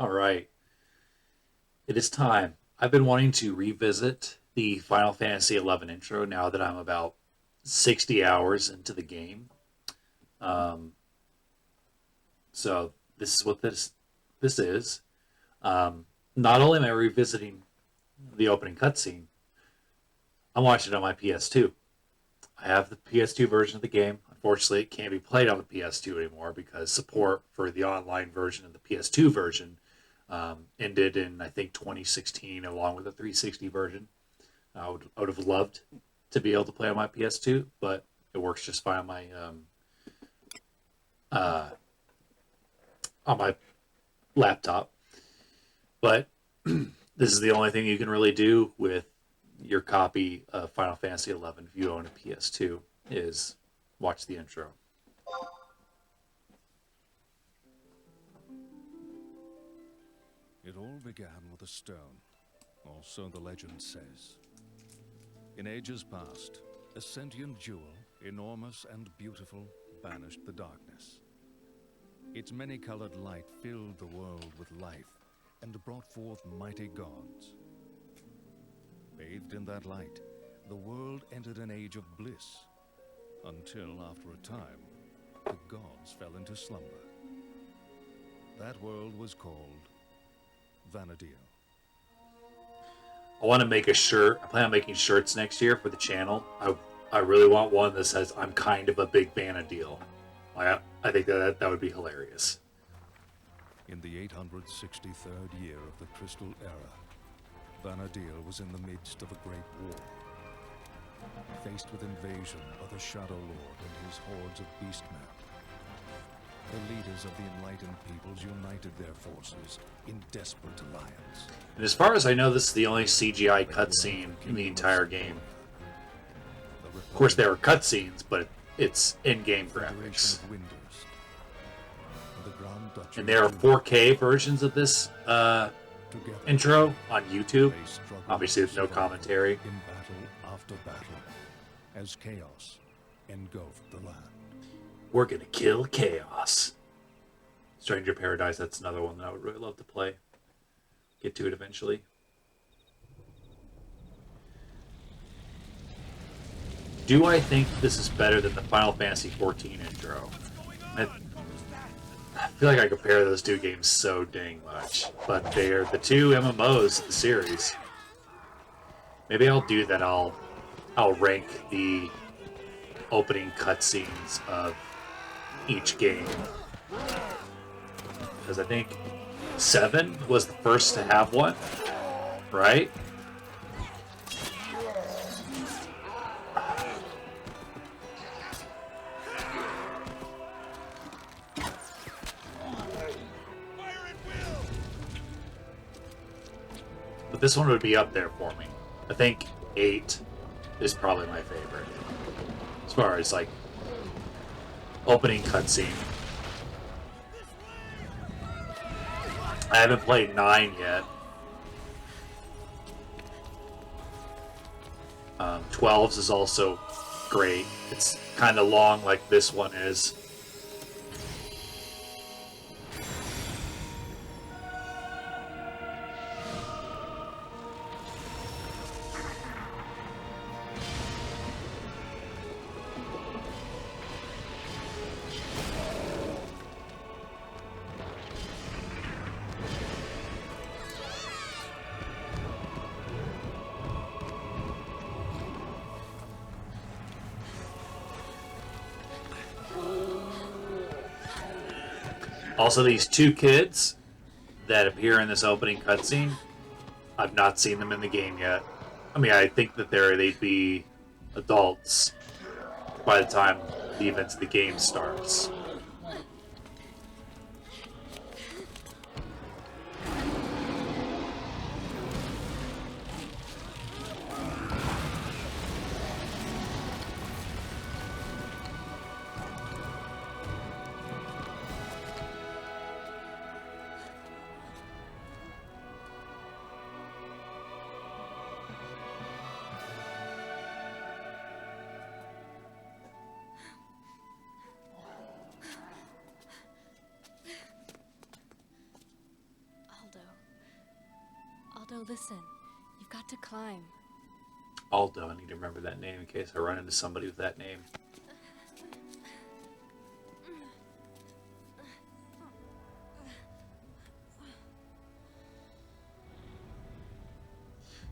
All right, it is time. I've been wanting to revisit the Final Fantasy XI intro now that I'm about 60 hours into the game. Um, so this is what this is. Um, Not only am I revisiting the opening cutscene, I'm watching it on my PS2. I have the PS2 version of the game. Unfortunately, it can't be played on the PS2 anymore because support for the online version of the PS2 version ended in I think 2016, along with the 360 version. I would have loved to be able to play on my PS2, but it works just fine uh, on my laptop. But this is the only thing you can really do with your copy of Final Fantasy XI if you own a PS2 is watch the intro. It all began with a stone, or so the legend says. In ages past, a sentient jewel, enormous and beautiful, banished the darkness. Its many-colored light filled the world with life and brought forth mighty gods. Bathed in that light, the world entered an age of bliss, until after a time, the gods fell into slumber. That world was called Vana'diel. I want to make a shirt. I plan on making shirts next year for the channel. I really want one that says I'm kind of a big fan of Deal. I think that would be hilarious. In the 863rd year of the Crystal Era, Vana'diel was in the midst of a great war. Faced with invasion by the Shadow Lord and his hordes of beastmen, the leaders of the enlightened peoples united their forces in desperate alliance. And as far as I know, this is the only CGI cutscene in the entire game. Of course, there are cutscenes, but it's in-game graphics. And there are 4K versions of this intro on YouTube. Obviously, with no commentary. In battle after battle, as chaos engulfed the land. We're gonna kill chaos. Stranger Paradise, that's another one that I would really love to play. Get to it eventually. Do I think this is better than the Final Fantasy XIV intro? I feel like I compare those two games so dang much, but they're the two MMOs of the series. Maybe I'll do that. I'll rank the opening cutscenes of each game, because I think 7 was the first to have one, right? But this one would be up there for me. I think 8 is probably my favorite as far as like opening cutscene. I haven't played 9 yet. 12's is also great. It's kind of long like this one is. Also, these two kids that appear in this opening cutscene, I've not seen them in the game yet. I mean, I think that they'd be adults by the time the events of the game starts. Aldo, listen. You've got to climb. Aldo, I need to remember that name in case I run into somebody with that name.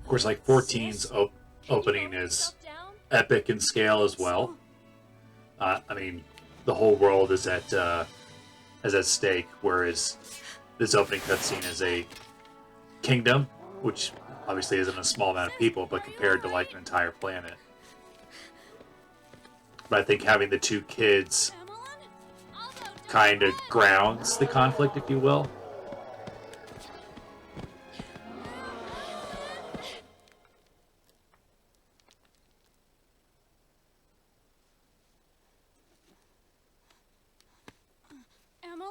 Of course, like 14's opening is epic in scale as well. I mean, the whole world is at stake, whereas this opening cutscene is a kingdom, which obviously isn't a small amount of people, but compared to like an entire planet. But I think having the two kids kind of grounds the conflict, if you will. Emmeline?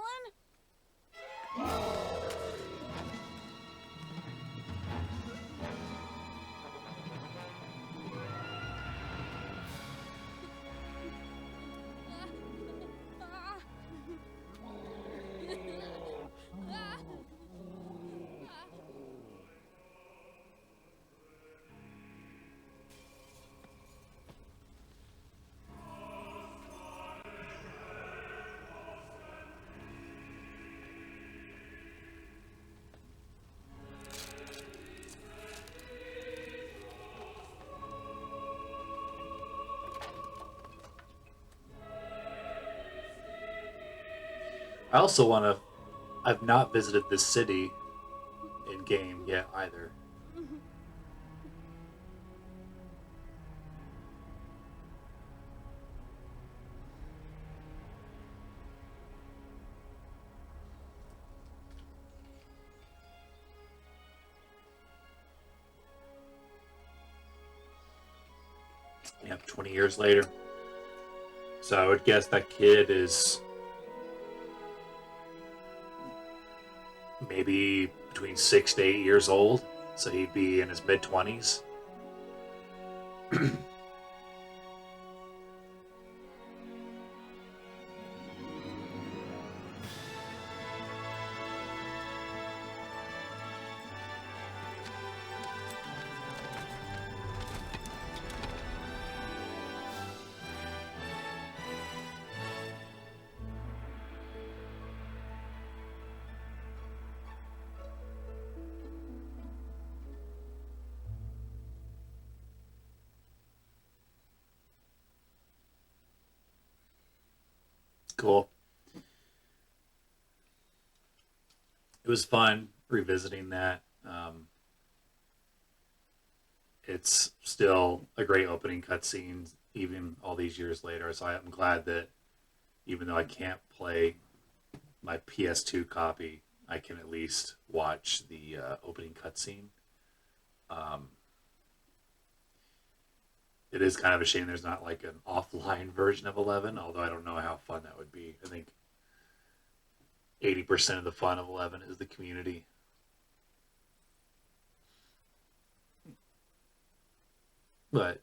I also want to. I've not visited this city in game yet either. Yep, 20 years later. So I would guess that kid is maybe between 6 to 8 years old. So he'd be in his mid 20s. Cool. It was fun revisiting that. It's still a great opening cutscene, even all these years later. So I'm glad that even though I can't play my PS2 copy, I can at least watch the opening cutscene. Um, it is kind of a shame there's not like an offline version of 11, although I don't know how fun that would be. I think 80% of the fun of 11 is the community. But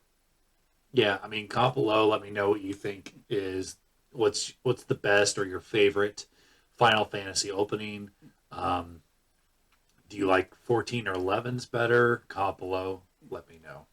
yeah, I mean, comment below. Let me know what you think is what's the best or your favorite Final Fantasy opening. Um, do you like 14 or 11's better? Comment below. Let me know.